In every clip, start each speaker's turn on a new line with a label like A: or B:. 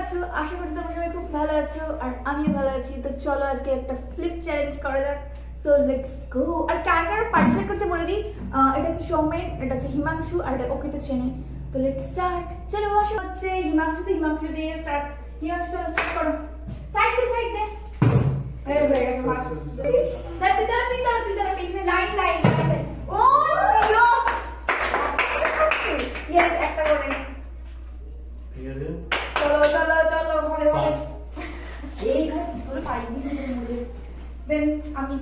A: আছো? আশা করি তোমরা সবাই খুব ভালো আছো আর আমিও ভালো আছি। তো চলো আজকে একটা ফ্লিপ চ্যালেঞ্জ করা যাক। So let's go. আর কার কার পার্টিসিপেট করছে বলে দিই। এটা হচ্ছে সৌমেন, এটা হচ্ছে হিমাংশু আর এটা ওকে তো চেনে। তো লেটস স্টার্ট। চলো বসো। হচ্ছে হিমাংশু দিয়ে স্টার্ট। হিমাংশু চলো স্টার্ট করো। সাইড দে এই হয়ে গেছে মার। দাঁড়া পিছনে লাইন ও জিও ইয়েস একটা করে নে।
B: ঠিক আছে
A: চলো হবে এই ঘর তোর পাইনি দেন আমি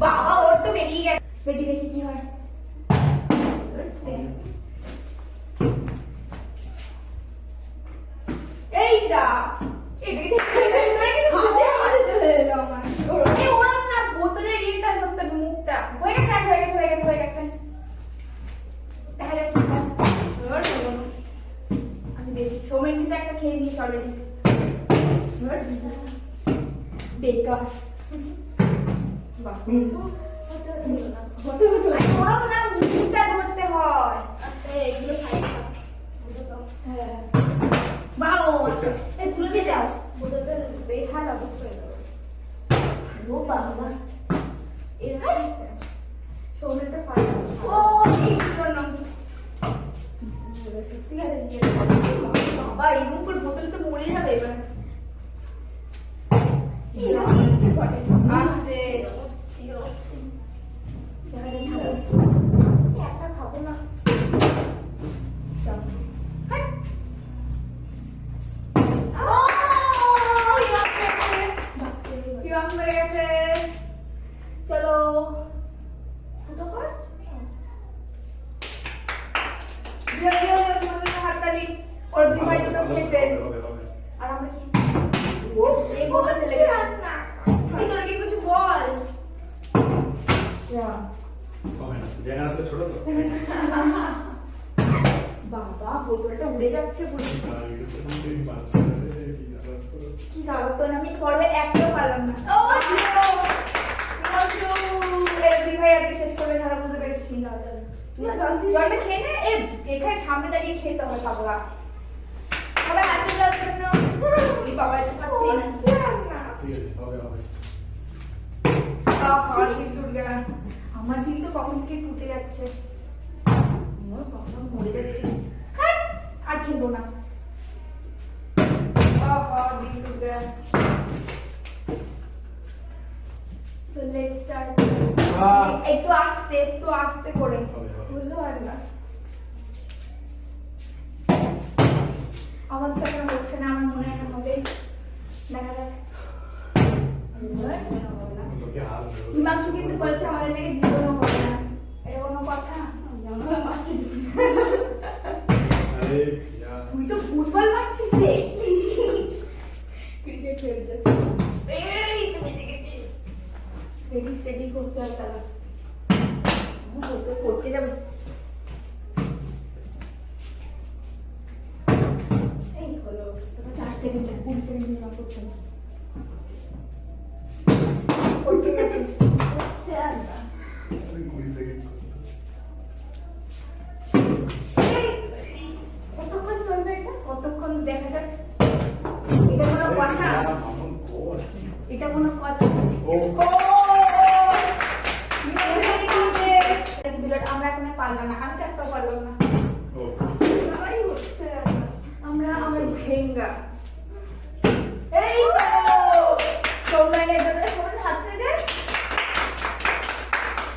A: বাবা ওর তো বেরিয়ে গেছে। বেটি দেখি কি হয়। এই যা এই বেটি হাতে মাঝে চলে এলো আমার। এই ওরম না বোতলের রিলটা ধরতে মুখটা হয়ে গেছে দেখা যাক কি হয়। আমি দেখি সৌমেন কিন্তু একটা খেয়ে নিয়েছি অলরেডি। বেকার মুখটা ধরতে হয়। আচ্ছা এগুলো খাই তুলে যাও বোতলটা বেহাল অবস্থা হয়ে যাবে। ও বাবা সৌমেনটা পাই ও এই জন্য বাবা এই মুখ বোতল তো মরে যাবে এবার। আসছে একটা খাবো না মরে গেছে। চলো ফুটো কর হাততালি। ওর দুই ভাই দুটো খেয়েছে আর আমরা কি ও এই বোতল ফেলে গেলাম না। এই তোর কি কিছু বল
B: জায়গাটা ছোট তো
A: বাবা বোতলটা উড়ে যাচ্ছে কি জ্বালাতন। আমি পরে একটাও পারলাম না। ও দুই ভাই আজকে শেষ করবে ধারা বুঝতে পেরেছি। জলটা খেয়ে নে। এখানে সামনে দাঁড়িয়ে খেতে হয় পাগলা। আবার হাতে জল জন্য বাবা পাচ্ছি না। আমার দিন তো কখন থেকে টুটে যাচ্ছে মরে যাচ্ছে আর খেলবো না। একটু আস্তে করে বুঝতে পারি না। আমার তো এখন হচ্ছে না। আমার মনে হয় হবে দেখা যাক। হিমাংশু কিন্তু বলছে আমাদের থেকে জীবনও হবে না। এটা কোনো কথা? তুই তো ফুটবল মারছিস রে। ক্রিকেট খেলছে স্টেডি করতে হয় তারা করতে যাবে। এই হলো 4 সেকেন্ড 20 সেকেন্ড করছে করতে গেছে। আচ্ছা কতক্ষণ চলবে এটা? কতক্ষণ দেখা যাক। এটা কোনো কথা? এটা কোনো কথা? আমরা এখন পারলাম না। আমি একটা পারলাম না। আমরা ভেঙ্গা এই সৌমেনের জন্য সৌমেন হাত থেকে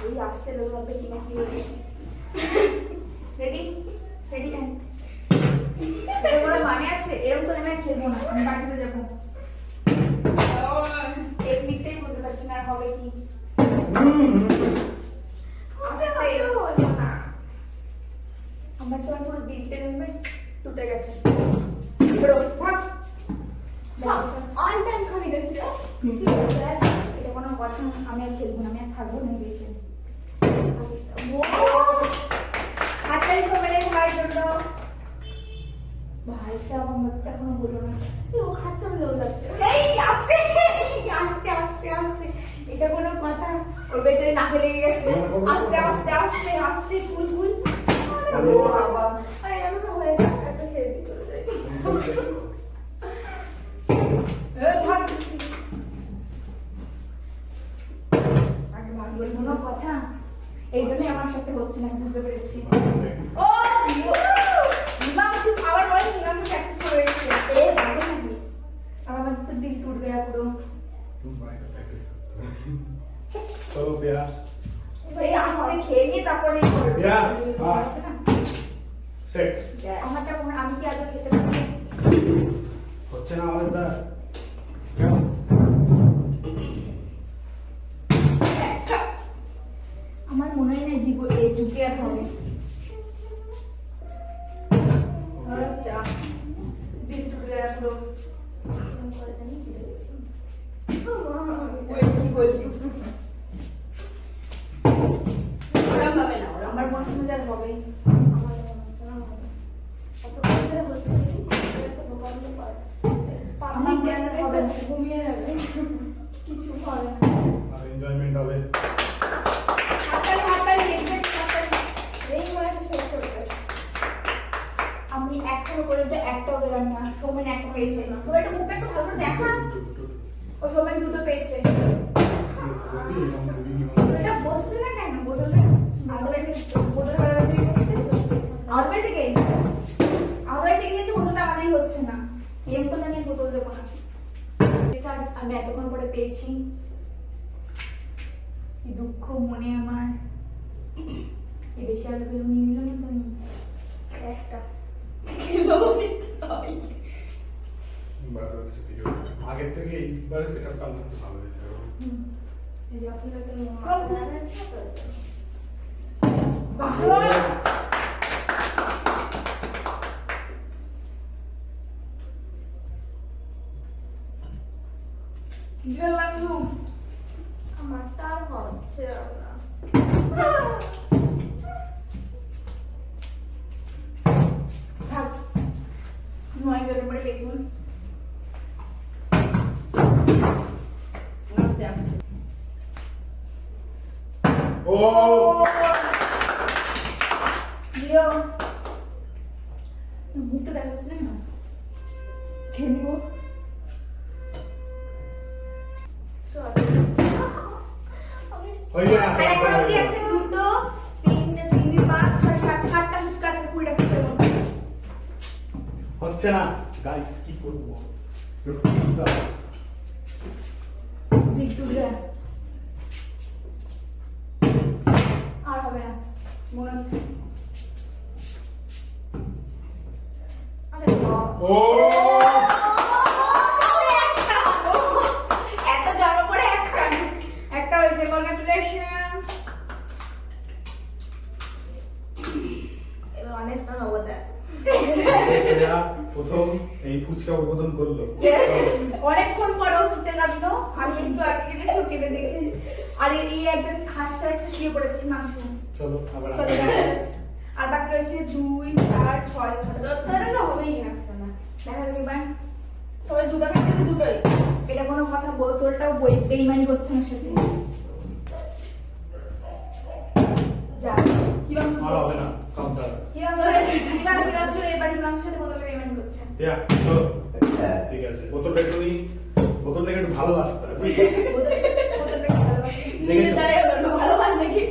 A: ওই আসতে লোক হবে কিনা কি হয়েছে। রেডি এর মানে আছে এরকম করে আমি খেলবো না। আমি বাড়িতে যাবো। টেকনিকটাই বুঝতে পারছি না আর হবে কি। আমার তো পুরো দিকতে নেমে টুটে গেছে। এটা কোনো কথা? আমি আর খেলবো না। আমি আর থাকবো না বেশি। হাততালি সবাই ভাইয়ের জন্য। ভাই সাহেব আমার তো এখনো বললো না। ও খাচ্ছে হলেও যাচ্ছে। আস্তে এটা কোনো কথা? ওর বেচারে নাকে লেগে গেছে। আস্তে ফুল বাবা এমন হয়ে যাচ্ছে। বুঝতে পেরেছি। ও জিও হিমাংশু আবার বলে হিমাংশু প্র্যাকটিস করে রেখেছে। পারবে নাকি? আর আমার তো দিল টুট গয়া পুরো।
B: চলো পেয়া
A: এই আস্তে খেয়ে নিয়ে তারপরে করবে।
B: পেয়া সেট
A: আমারটা আমি কি আগে খেতে পারি?
B: হচ্ছে না আমাদের দা কেমন
A: আমার মনে হয় না জীবন এই যুগে আর হবে। আচ্ছা দিল টুট গয়া পুরো। কি বললি? ওরম হবে না, ওরম আমার মনে হয় আর হবে। পাবলিক ধ্যান হবে না, ঘুমিয়ে যাবে, কিছু হবে না।
B: আর এনজয়মেন্ট হবে
A: আমি এখনো পর্যন্ত একটাও পেলাম না, সৌমেন একটা পেয়েছে। তবে একটা মুখটা একটু ভালো করে দেখা, ও সৌমেন দুটো পেয়েছে। এটা বসছে না কেন বোতলে? বোতল ভালো থেকে বসছে, আউটবাই থেকে গেছে, বোতলটা আমারই হচ্ছে না। এরকম করলে আমি বোতল দেবো না। আমি এতক্ষণ পরে পেয়েছি, কি দুঃখ মনে আমার। এই বেশি আলু বেলু নিয়ে নিল না তুমি একটা সরি।
B: আগের থেকে এইবারে সেটআপটা আমার কাছে ভালো হয়েছে
A: এই যে আপনাদের তো আমার তার হচ্ছে না। থাক, নয় বের করে দেখুন। আস্তে আস্তে।
B: ও
A: লিও মুখটা দেখা যাচ্ছে না, খেয়ে নিব।
B: হয়ে যায়
A: আর এখন অবধি আছে দুটো, তিনটে, তিন, পাঁচ, ছয়, সাত, সাতটা ফুচকা আছে কুড়িটা ফুচকার মধ্যে।
B: হচ্ছে না গাইস কি করব
A: ভিক্টোরিয়া আর হবে না মনে হচ্ছে। আরে বাবা,
B: ও
A: এত জড়ো করে একটা হয়েছে। কনগ্রাচুলেশন। এবার অনেকটা নেবো দেখ।
B: প্রথম এই ফুচকা উদ্বোধন করলো
A: অনেকক্ষণ পরেও ফুটতে লাগলো। আমি একটু আগে কেটে চোখ কেটে দিয়েছি। আর এই একজন হাসতে হাসতে শুয়ে পড়েছে মাংস।
B: চলো আবার
A: চলে গেছে। আর বাকি রয়েছে 2, 4, 6, 10 তো হবেই না। দেখা যাবে এবার সবাই দুটো খাচ্ছে তো দুটোই। এটা কোনো কথা? বোতলটাও বেইমানি করছে আমার সাথে। যা কি বাংলা
B: আর হবে না কাউন্টার
A: এবার মাংসের সাথে বোতল বেইমানি করছে।
B: ইয়া চলো ঠিক আছে বোতলটা একটু ভালো বাসতে হবে
A: বোতলটা ভালোবাসে নিজে দাঁড়িয়ে হলো ভালোবাসে নাকি?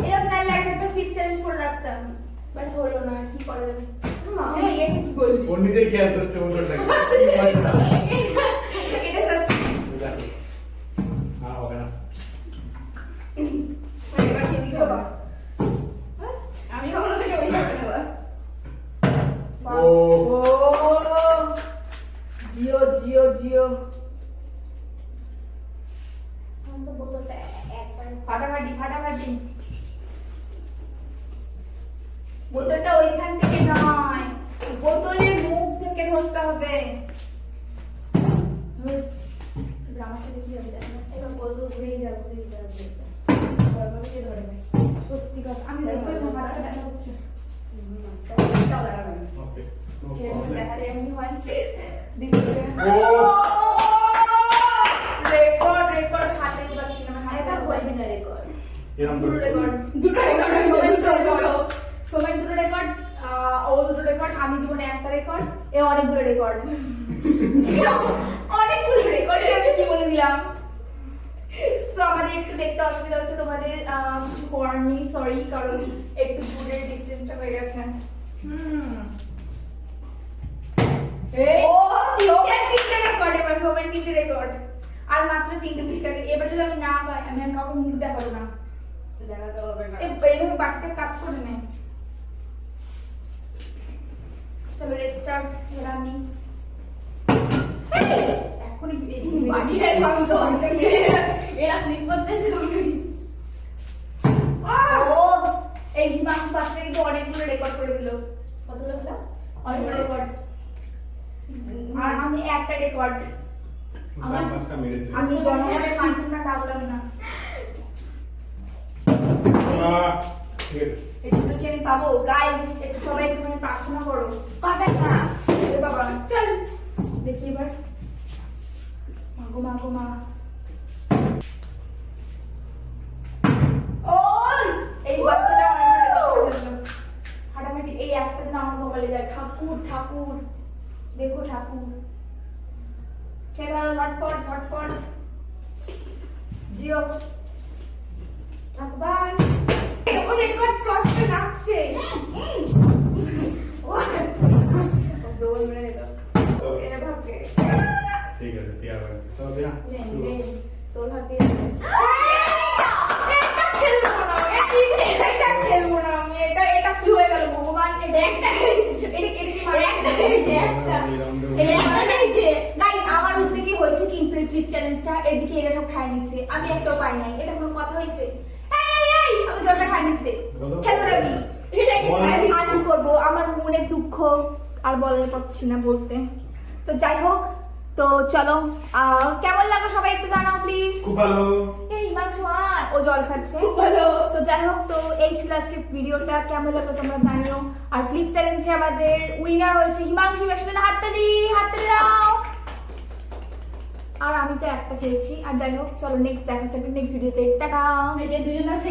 A: এরকম তাহলে একটা ফিট চ্যালেঞ্জ করে রাখতাম, বাট হলো না। কি করা যাবে? কি বলবি?
B: ওর নিজেই খেয়াল হচ্ছে বোতলটাকে
A: এটা সত্যি।
B: না হবে না
A: এবার কি দিকে বাবা? আমি কখনো থেকে ওই খাবে না বাবা।
B: ও
A: ও জিও জিও জিও। তো বোতলটা একবার ফাটাফাটি। বোতলটা ওইখান থেকে নয়, বোতলের মুখ থেকে ধরতে হবে। আমার সাথে কি হবে জানি না। এবার বোতল ঘুরেই যাও। সত্যি কথা আমি দেখবো না, মাথা ব্যথা হচ্ছে।
B: ওকে
A: দেখা যায় এমনি হয় দিদি
B: ও
A: রেকর্ড হাতে পাচ্ছি না, হাতে বলবি না রেকর্ড।
B: এরকম
A: দুটো
B: করে
A: রেকর্ড, দুটো রেকর্ড। সবাই দুটো রেকর্ড ও দুটো রেকর্ড, আমি জীবনে একটা রেকর্ড, এ অনেকগুলো রেকর্ড। অনেকগুলো রেকর্ড আমি কি বলে দিলাম। সো আমাদের একটু দেখতে অসুবিধা হচ্ছে, তোমাদের কিছু করার নেই, সরি, কারণ একটু দূরের ডিস্টেন্সটা হয়ে গেছে। তিনটে রেকর্ড, এবার সবার তিনটে রেকর্ড, আর মাত্র 3টে ফিল্টার। এবার যদি আমি না পাই, আমি আর কাউকে মুখ দেখাবো না,
C: দেখাতে হবে না।
A: এইভাবে বাকিটা কাট করে নেয়। চলো লেটস স্টার্ট। এবার আমি এখনই
C: বাকিটাই ভালো তো। এরা ফ্লিপ করতেছে তুমি।
A: ও এই হিমাংশু পাশে কিন্তু অনেকগুলো রেকর্ড করে দিল। কতগুলো হলো? অনেকগুলো রেকর্ড। আর আমি একটা রেকর্ড। আমার
B: পাঁচটা মেরেছে।
A: আমি জনগণের মানসম্মান রাখলাম না।
B: ঠিক আছে।
A: এগুলো কি আমি পাবো? গাইস একটু সবাই একটুখানি প্রার্থনা করো। পাবে না এ বাবা, চল দেখি এবার। মাগো মাগো মা। ওই এই বাচ্চাটা অনেক করে দিল। হাঁটামাটি এই একটা দিন আমার কপালে যায়। ঠাকুর ঠাকুর, দেখো ঠাকুর। খেলা ঝটপট ঝটপট জিও বাই। ও রেকর্ড করতে যাচ্ছে। ও দৌড় মেরে দিল। এনে ভাবকে
B: ঠিক আছে, পেয়ার আছে। চলো দিয়া।
A: তোর হাতে এটা খেলবো না, এটা খেলবো না আমি। এটা কি হয়ে গেল ভগবান? এটা একটা আমার উদ্যোগে হয়েছে, কিন্তু এই ফ্লিপ চ্যালেঞ্জটা এদিকে এরা সব খাই নিচ্ছে, আমি একটাও পাই নাই। এটা কোনো কথা হয়েছে? আমি জলটা খাই নিচ্ছে, খেলবো না আমি। আর কি করবো, আমার মনে দুঃখ আর বলার পাচ্ছি না বলতে। তো যাই হোক, তো চলো কেমন লাগলো সবাই একটু জানাও প্লিজ।
B: খুব ভালো।
A: এই হিমাংশু ও জল খাচ্ছে।
C: খুব ভালো।
A: তো যাই হোক, তো এই ছিল আজকে ভিডিওটা, কেমন লাগলো তোমরা জানিও। আর ফ্লিপ চ্যালেঞ্জে আমাদের উইনার হয়েছে হিমাংশু। একসাথে হাততালি দাও। আর আমি তো একটা খেয়েছি। আর যাই হোক, চলো নেক্সট দেখা যাবে নেক্সট ভিডিওতে। টাটা।
C: যে দুজন আছে